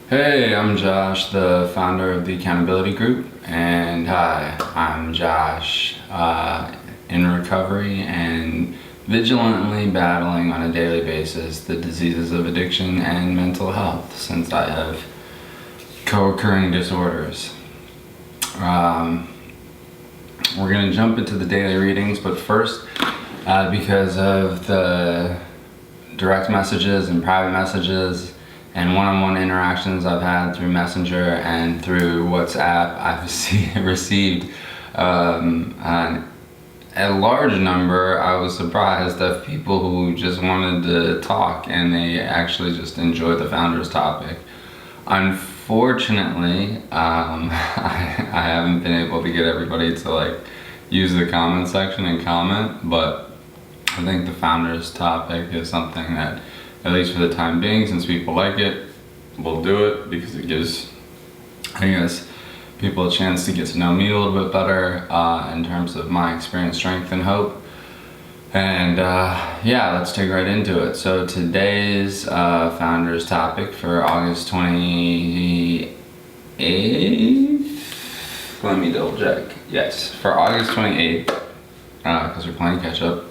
Hey, I'm Josh, the founder of the Accountability Group, and hi, I'm Josh, in recovery and vigilantly battling on a daily basis the diseases of addiction and mental health, since I have co-occurring disorders. We're going to jump into the daily readings, but first, because of the direct messages and private messages and one-on-one interactions I've had through Messenger and through WhatsApp, I've received a large number. I was surprised of people who just wanted to talk and they actually just enjoy the founder's topic. Unfortunately, I haven't been able to get everybody to use the comment section and comment, but I think the founder's topic is something that, at least for the time being, since people like it, we'll do it because it gives, I guess, people a chance to get to know me a little bit better in terms of my experience, strength, and hope. And yeah, let's dig right into it. So today's founder's topic for August 28th, let me double check. Yes, for August 28th, because we're playing catch up,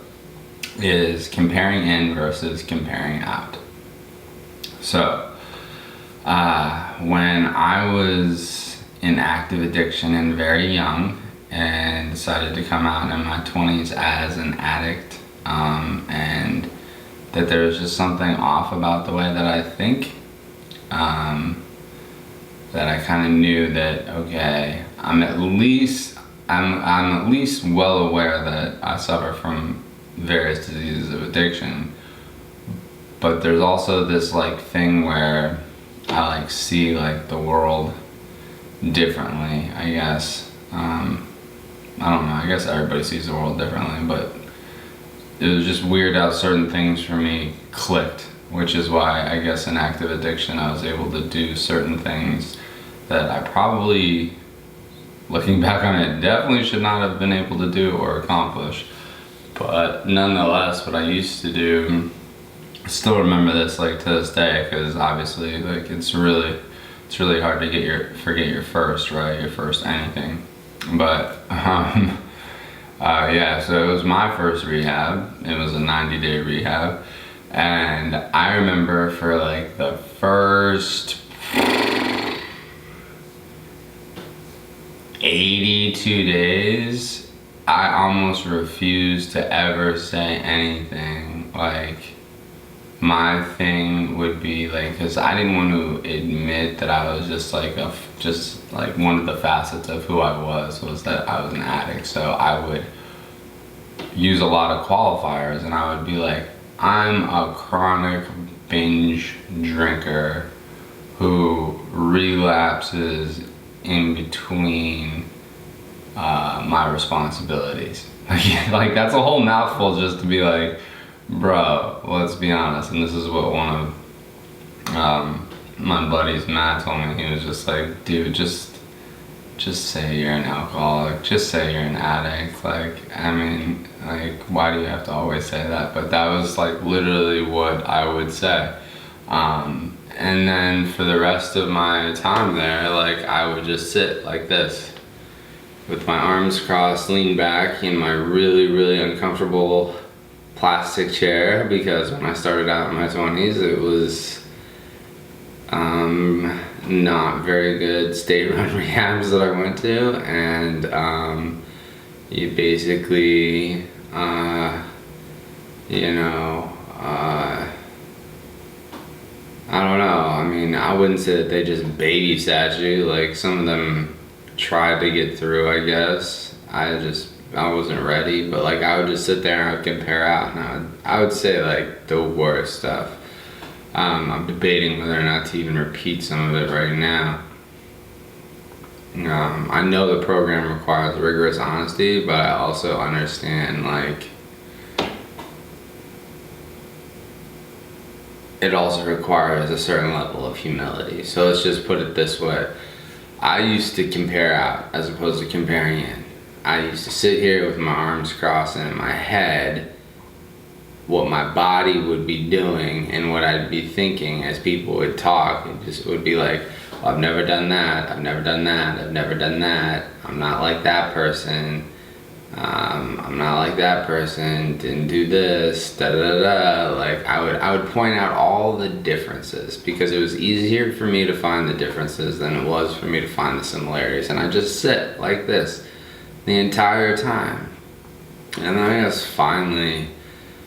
is comparing in versus comparing out. So, when I was in active addiction and very young and decided to come out in my 20s as an addict, and that there was just something off about the way that I think, that I kind of knew that, okay, I'm at least well aware that I suffer from various diseases of addiction, but there's also this thing where I see the world differently, I guess. I don't know, I guess everybody sees the world differently, but it was just weird how certain things for me clicked, which is why I guess in active addiction I was able to do certain things that I probably, looking back on it, definitely should not have been able to do or accomplish. But nonetheless, what I used to do, I still remember this to this day, because obviously it's really hard to forget your first, right? Your first anything. But yeah, so it was my first rehab. It was a 90-day rehab, and I remember for the first 82 days, I almost refused to ever say anything. My thing would be because I didn't want to admit that I was just one of the facets of who I was that I was an addict. So I would use a lot of qualifiers, and I would be like, I'm a chronic binge drinker who relapses in between my responsibilities. That's a whole mouthful just to be bro, let's be honest. And this is what one of my buddies, Matt, told me. He was just dude, just say you're an alcoholic, just say you're an addict. Why do you have to always say that? But that was literally what I would say. And then for the rest of my time there, I would just sit like this, with my arms crossed, lean back in my really, really uncomfortable plastic chair, because when I started out in my 20s, it was not very good state-run rehabs that I went to, and you basically, I don't know, I wouldn't say that they just babysat you. Some of them tried to get through, I guess. I wasn't ready, but I would just sit there and I would compare out, and I would say the worst stuff. I'm debating whether or not to even repeat some of it right now. I know the program requires rigorous honesty, but I also understand it also requires a certain level of humility. So let's just put it this way. I used to compare out as opposed to comparing in. I used to sit here with my arms crossed, and in my head what my body would be doing and what I'd be thinking as people would talk. It would be like, well, I've never done that, I've never done that, I've never done that, I'm not like that person, I'm not like that person, didn't do this, da da da. Like I would point out all the differences, because it was easier for me to find the differences than it was for me to find the similarities. And I just sit like this the entire time. And then I guess finally,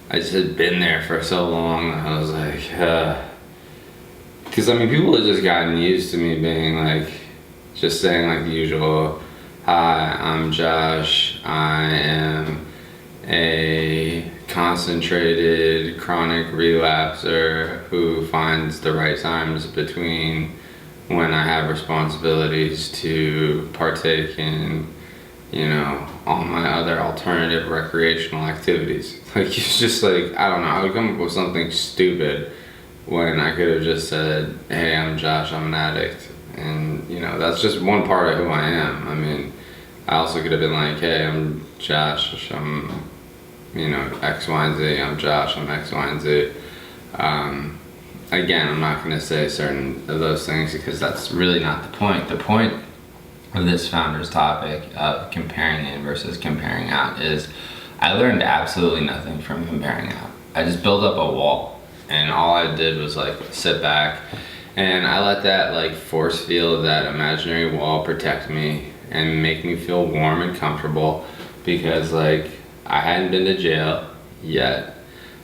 I just had been there for so long, I was like, because I mean, people had just gotten used to me being like, just saying like the usual, hi, I'm Josh, I am a concentrated chronic relapser who finds the right times between when I have responsibilities to partake in, you know, all my other alternative recreational activities. Like, it's just like, I don't know, I would come up with something stupid when I could have just said, hey, I'm Josh, I'm an addict. And, you know, that's just one part of who I am. I mean, I also could have been like, hey, I'm Josh, I'm, you know, X, Y, and Z, I'm Josh, I'm X, Y, and Z. Again, I'm not gonna say certain of those things because that's really not the point. The point of this founder's topic of comparing in versus comparing out is I learned absolutely nothing from comparing out. I just built up a wall, and all I did was like sit back, and I let that like force field, that imaginary wall, protect me and make me feel warm and comfortable, because like I hadn't been to jail yet.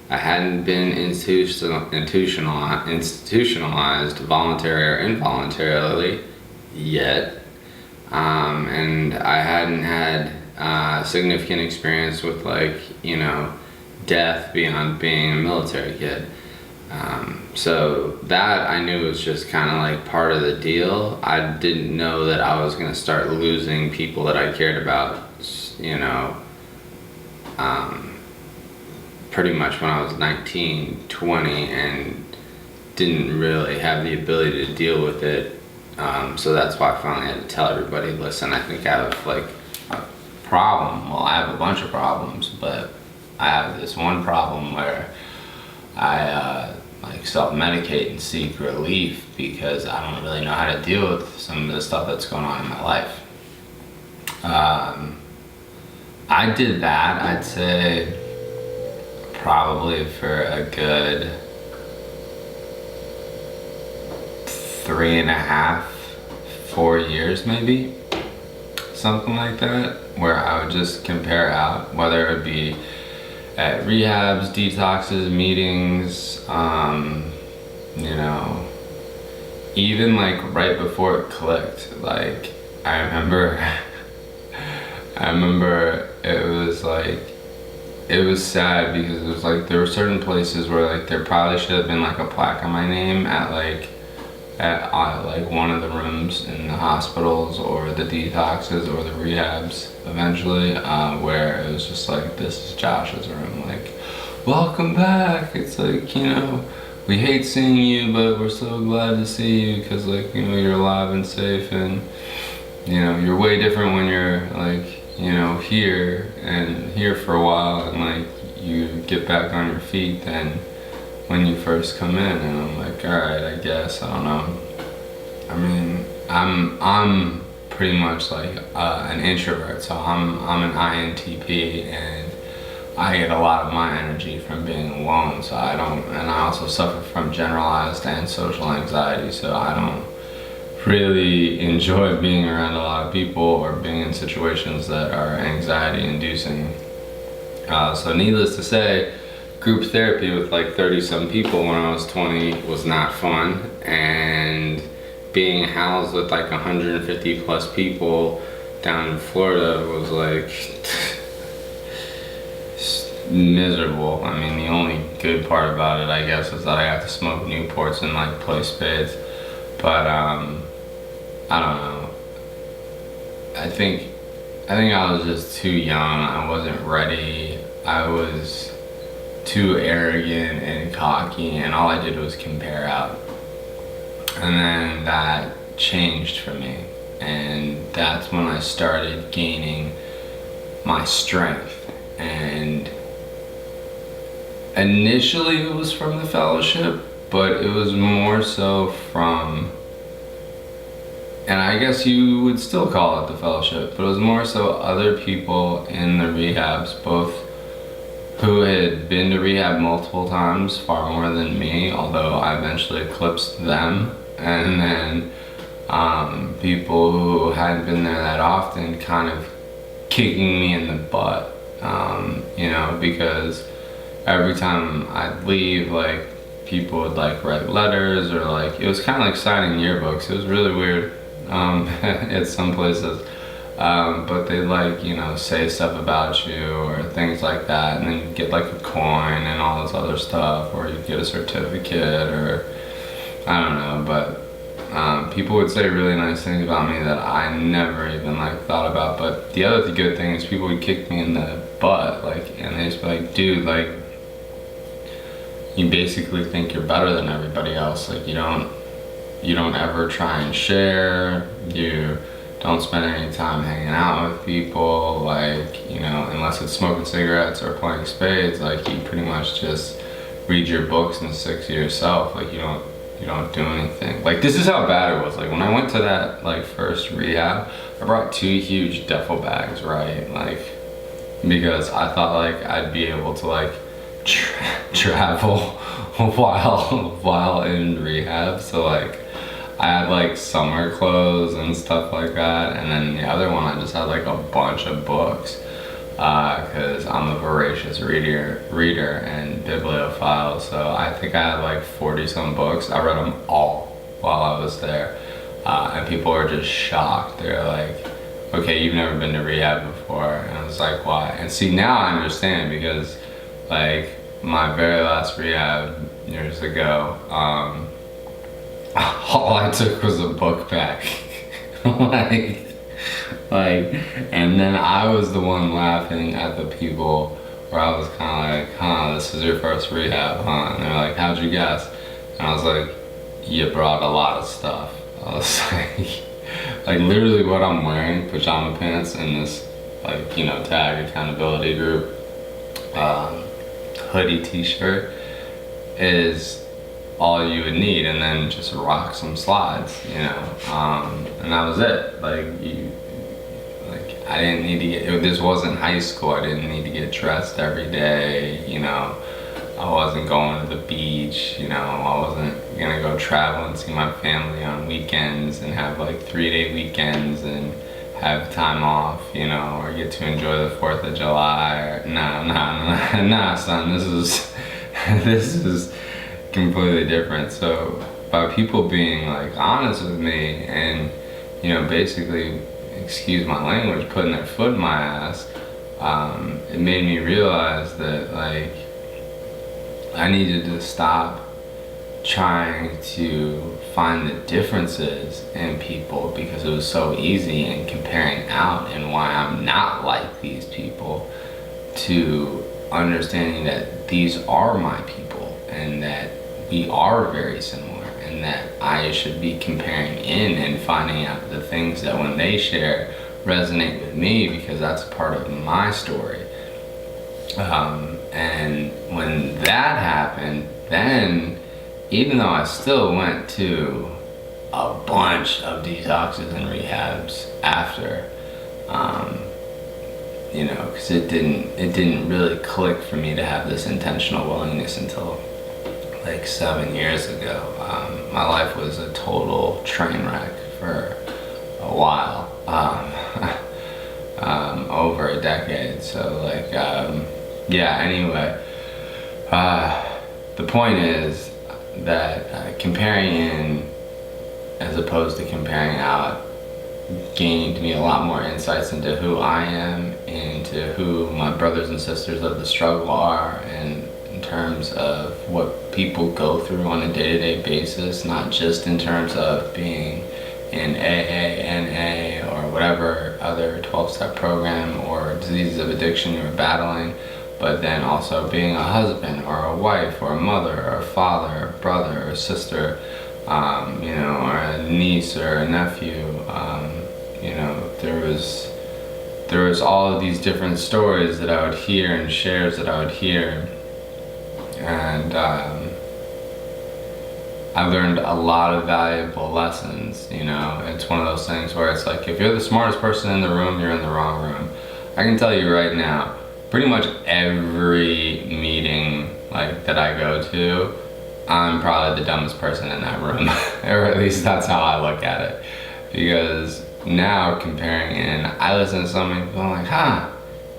I hadn't been institutionalized voluntary or involuntarily yet. And I hadn't had significant experience with, like, you know, death beyond being a military kid. So that I knew was just kind of like part of the deal. I didn't know that I was gonna start losing people that I cared about, you know, pretty much when I was 19, 20, and didn't really have the ability to deal with it. So that's why I finally had to tell everybody, listen, I think I have like a problem. Well, I have a bunch of problems, but I have this one problem where I like self-medicate and seek relief because I don't really know how to deal with some of the stuff that's going on in my life. I did that, I'd say, probably for a good 3.5, 4 years maybe, something like that, where I would just compare out, whether it be at rehabs, detoxes, meetings, you know, even like right before it clicked. Like I remember it was like, it was sad because it was like there were certain places where like there probably should have been like a plaque on my name at like one of the rooms in the hospitals or the detoxes or the rehabs eventually, where it was just like, this is Josh's room, like, welcome back. It's like, you know, we hate seeing you, but we're so glad to see you because, like, you know, you're alive and safe, and, you know, you're way different when you're like, you know, here for a while and like you get back on your feet than when you first come in. And I'm like, all right, I guess, I don't know. I mean, I'm pretty much like an introvert, so I'm an INTP, and I get a lot of my energy from being alone. So I also suffer from generalized and social anxiety, so I don't really enjoy being around a lot of people or being in situations that are anxiety inducing. So needless to say, group therapy with like 30 some people when I was 20 was not fun, and being housed with like 150 plus people down in Florida was like miserable. I mean, the only good part about it, I guess, is that I got to smoke Newports and like play spades, but I don't know. I think I was just too young. I wasn't ready. I was too arrogant and cocky, and all I did was compare out. And then that changed for me, and that's when I started gaining my strength and initially it was from the fellowship, but it was more so from, and I guess you would still call it the fellowship, but it was more so other people in the rehabs, both who had been to rehab multiple times, far more than me, although I eventually eclipsed them, and then people who hadn't been there that often kind of kicking me in the butt, you know, because every time I'd leave, like, people would like write letters, or like, it was kind of like signing yearbooks. It was really weird at some places, but they like, you know, say stuff about you or things like that, and then you get like a coin and all this other stuff, or you get a certificate, or I don't know, but people would say really nice things about me that I never even like thought about. But the other good thing is people would kick me in the butt, like, and they just be like, dude, like, you basically think you're better than everybody else. Like, you don't ever try and share, you don't spend any time hanging out with people, like, you know, unless it's smoking cigarettes or playing spades, like, you pretty much just read your books and stick to yourself. Like, you don't do anything. Like, this is how bad it was. Like, when I went to that, like, first rehab, I brought 2 huge duffel bags, right? Like, because I thought, like, I'd be able to, like, travel while in rehab. So, like, I had, like, summer clothes and stuff like that. And then the other one, I just had, like, a bunch of books. Because I'm a voracious reader and bibliophile, so I think I had like 40 some books. I read them all while I was there, and people were just shocked. They're like, okay, you've never been to rehab before. And I was like, why? And see, now I understand, because like my very last rehab years ago, all I took was a book bag. like, and then I was the one laughing at the people, where I was kind of like, huh, this is your first rehab, huh? And they're like, how'd you guess? And I was like, you brought a lot of stuff. I was like literally what I'm wearing, pajama pants and this, like, you know, tag accountability group hoodie t-shirt is all you would need, and then just rock some slides, you know, and that was it. Like, I didn't need to get, this wasn't high school, I didn't need to get dressed every day, you know, I wasn't going to the beach, you know, I wasn't gonna go travel and see my family on weekends and have like 3-day weekends and have time off, you know, or get to enjoy the 4th of July, or nah, son, this is completely different. So by people being like honest with me and, you know, basically, excuse my language, putting their foot in my ass, it made me realize that, like, I needed to stop trying to find the differences in people, because it was so easy in comparing out and why I'm not like these people, to understanding that these are my people and that we are very similar, and that I should be comparing in and finding out the things that when they share resonate with me, because that's part of my story. And when that happened, then even though I still went to a bunch of detoxes and rehabs after, you know, because it didn't really click for me to have this intentional willingness until like 7 years ago. My life was a total train wreck for a while, over a decade. So like, yeah, anyway, the point is that comparing in as opposed to comparing out gained me a lot more insights into who I am, into who my brothers and sisters of the struggle are, and in terms of what people go through on a day-to-day basis, not just in terms of being in AA, NA, or whatever other 12-step program or diseases of addiction you're battling, but then also being a husband or a wife or a mother or a father or a brother or a sister, you know, or a niece or a nephew. You know, there was all of these different stories that I would hear and shares that I would hear, And I learned a lot of valuable lessons. You know, it's one of those things where it's like, if you're the smartest person in the room, you're in the wrong room. I can tell you right now, pretty much every meeting like that I go to, I'm probably the dumbest person in that room. Or at least that's how I look at it. Because now comparing in, I listen to something going like, huh,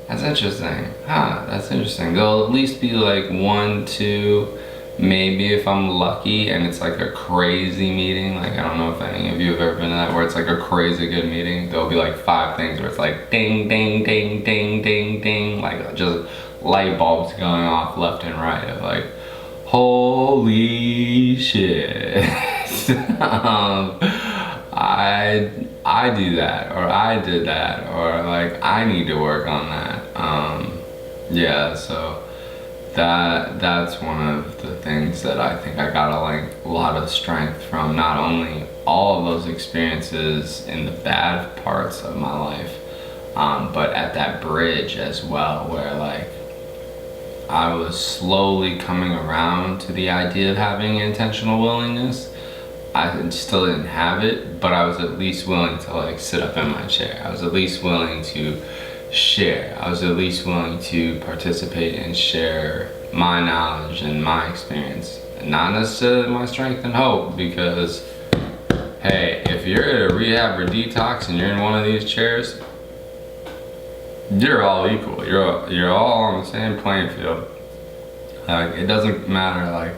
that's interesting. Huh, that's interesting. There'll at least be like 1, 2, maybe if I'm lucky and it's like a crazy meeting. Like, I don't know if any of you have ever been to that, where it's like a crazy good meeting. There'll be like 5 things where it's like ding, ding, ding, ding, ding, ding. Like just light bulbs going off left and right of like, holy shit. I do that, or I did that, or like I need to work on that. Yeah, so that's one of the things that I think I got a lot of strength from, not only all of those experiences in the bad parts of my life, but at that bridge as well, where like I was slowly coming around to the idea of having intentional willingness. I still didn't have it, but I was at least willing to like sit up in my chair. I was at least willing to share. I was at least willing to participate and share my knowledge and my experience. Not necessarily my strength and hope, because hey, if you're at a rehab or detox and you're in one of these chairs, you're all equal. You're all on the same playing field. Like, it doesn't matter like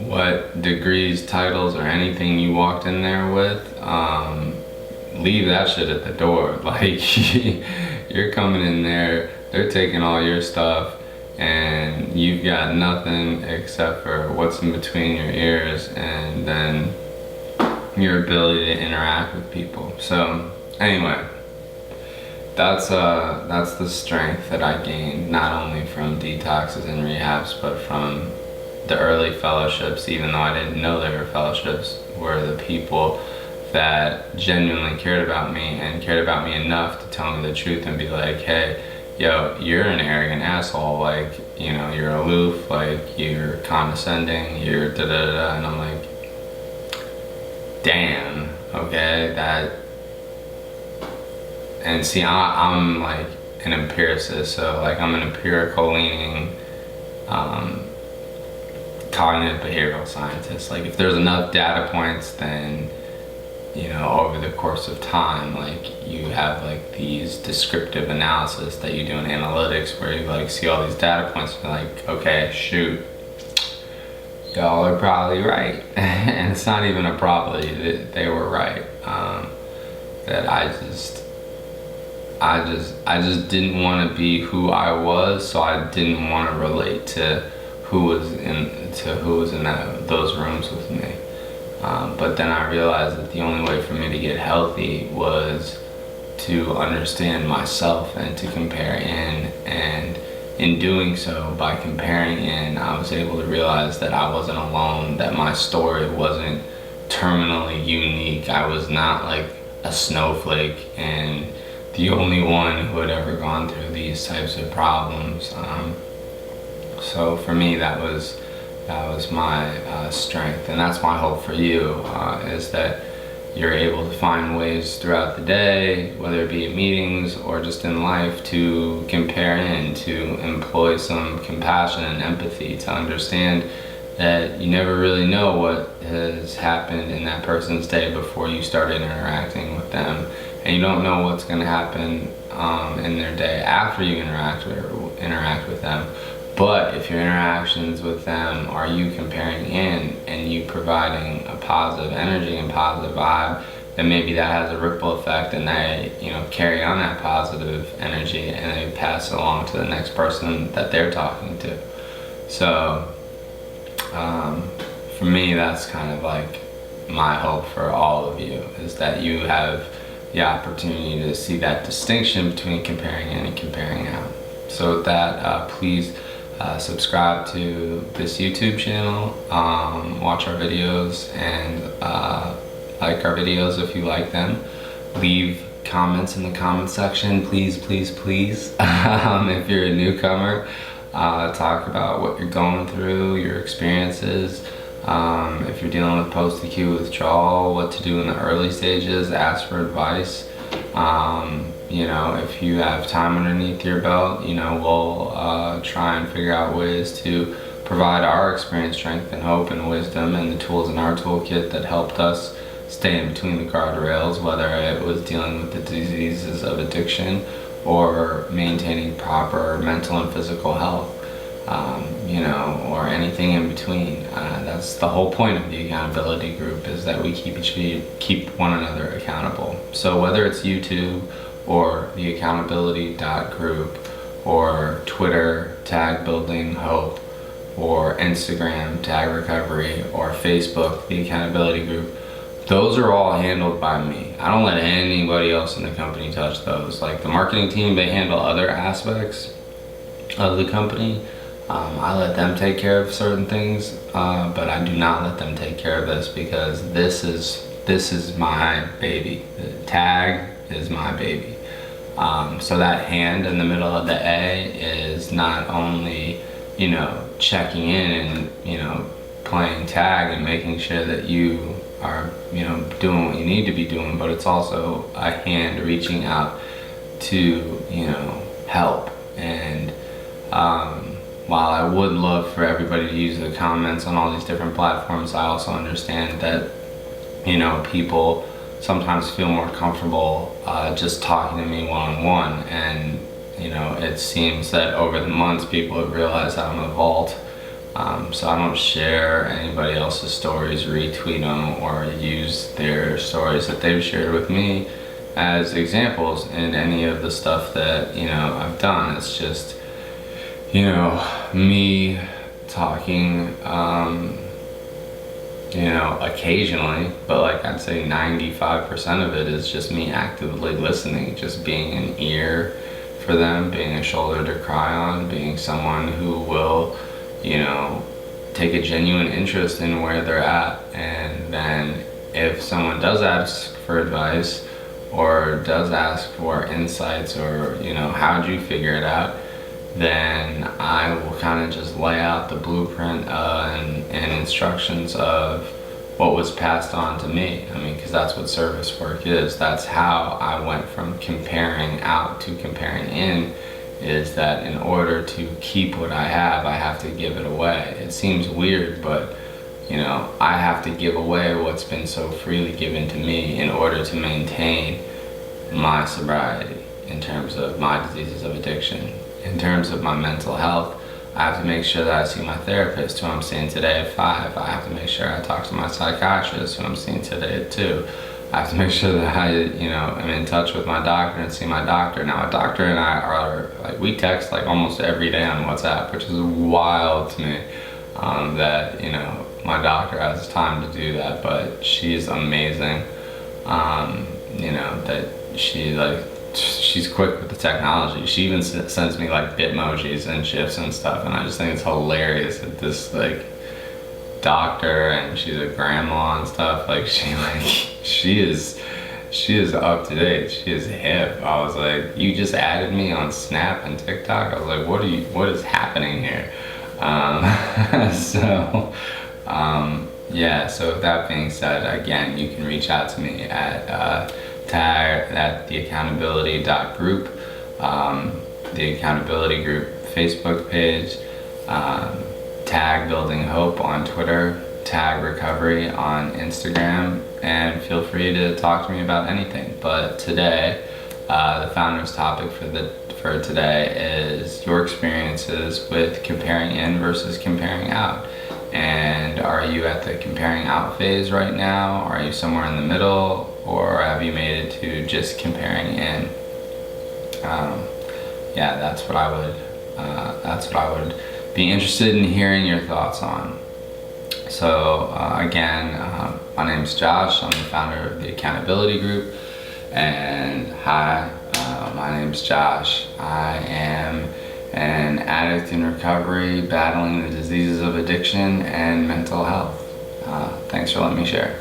what degrees, titles, or anything you walked in there with. Leave that shit at the door. Like, you're coming in there, they're taking all your stuff, and you've got nothing except for what's in between your ears, and then your ability to interact with people. So anyway, that's the strength that I gained, not only from detoxes and rehabs, but from the early fellowships. Even though I didn't know they were fellowships, were the people that genuinely cared about me, and cared about me enough to tell me the truth and be like, hey, yo, you're an arrogant asshole, like, you know, you're aloof, like, you're condescending, you're da-da-da, and I'm like, damn, okay, that. And see, I'm like an empiricist, so like I'm an empirical leaning cognitive behavioral scientist. Like, if there's enough data points, then, you know, over the course of time, like, you have like these descriptive analysis that you do in analytics, where you like see all these data points and you're like, okay, shoot, y'all are probably right. And it's not even a probability that they were right. That I just didn't want to be who I was, so I didn't want to relate to who was in those rooms with me. But then I realized that the only way for me to get healthy was to understand myself and to compare in, and in doing so, by comparing in, I was able to realize that I wasn't alone, that my story wasn't terminally unique. I was not like a snowflake and the only one who had ever gone through these types of problems. So for me, that was my strength, and that's my hope for you, is that you're able to find ways throughout the day, whether it be at meetings or just in life, to compare in, to employ some compassion and empathy, to understand that you never really know what has happened in that person's day before you started interacting with them, and you don't know what's going to happen in their day after you interact with them. But if your interactions with them are you comparing in and you providing a positive energy and positive vibe, then maybe that has a ripple effect, and they, you know, carry on that positive energy and they pass it along to the next person that they're talking to. So for me, that's kind of like my hope for all of you, is that you have the opportunity to see that distinction between comparing in and comparing out. So with that, please subscribe to this YouTube channel, watch our videos, and like our videos if you like them. Leave comments in the comment section, please, please, please. If you're a newcomer, talk about what you're going through, your experiences. If you're dealing with post-acute withdrawal, what to do in the early stages, ask for advice. If you have time underneath your belt, we'll try and figure out ways to provide our experience, strength, and hope, and wisdom, and the tools in our toolkit that helped us stay in between the guardrails, whether it was dealing with the diseases of addiction or maintaining proper mental and physical health, or anything in between. That's the whole point of the accountability group, is that we keep one another accountable. So whether it's YouTube or theaccountability.group or Twitter, tag building hope, or Instagram, tag recovery, or Facebook, the accountability group, those are all handled by me. I don't let anybody else in the company touch those. Like the marketing team, they handle other aspects of the company. I let them take care of certain things, but I do not let them take care of this, because this is my baby. The tag is my baby. So that hand in the middle of the A is not only, checking in and, playing tag and making sure that you are, doing what you need to be doing, but it's also a hand reaching out to, help. And while I would love for everybody to use the comments on all these different platforms, I also understand that, people sometimes feel more comfortable just talking to me one-on-one. And, it seems that over the months, people have realized that I'm a vault. So I don't share anybody else's stories, retweet them, or use their stories that they've shared with me as examples in any of the stuff that, I've done. It's just, me talking, occasionally, but like I'd say 95% of it is just me actively listening, just being an ear for them, being a shoulder to cry on, being someone who will, take a genuine interest in where they're at. And then if someone does ask for advice or does ask for insights or, how'd you figure it out, then I will kind of just lay out the blueprint and instructions of what was passed on to me. Because that's what service work is. That's how I went from comparing out to comparing in, is that in order to keep what I have to give it away. It seems weird, but I have to give away what's been so freely given to me in order to maintain my sobriety, in terms of my diseases of addiction. In terms of my mental health, I have to make sure that I see my therapist, who I'm seeing today at 5. I have to make sure I talk to my psychiatrist, who I'm seeing today at 2. I have to make sure that I, am in touch with my doctor and see my doctor. Now, a doctor and I are, we text almost every day on WhatsApp, which is wild to me, that, my doctor has time to do that, but she's amazing, that she's quick with the technology. She even sends me Bitmojis and GIFs and stuff, and I just think it's hilarious that this doctor, and she's a grandma and stuff, she is up to date. She is hip. I was like, you just added me on Snap and TikTok. I was like, what is happening here? So with that being said, again, you can reach out to me at theaccountability.group, the accountability group Facebook page, tag building hope on Twitter, tag recovery on Instagram, and feel free to talk to me about anything. But today, the founder's topic for today is your experiences with comparing in versus comparing out. And are you at the comparing out phase right now? Are you somewhere in the middle? Or have you made it to just comparing in? That's what I would be interested in hearing your thoughts on. So again, my name's Josh. I'm the founder of the Accountability Group. And hi, my name's Josh. I am an addict in recovery, battling the diseases of addiction and mental health. Thanks for letting me share.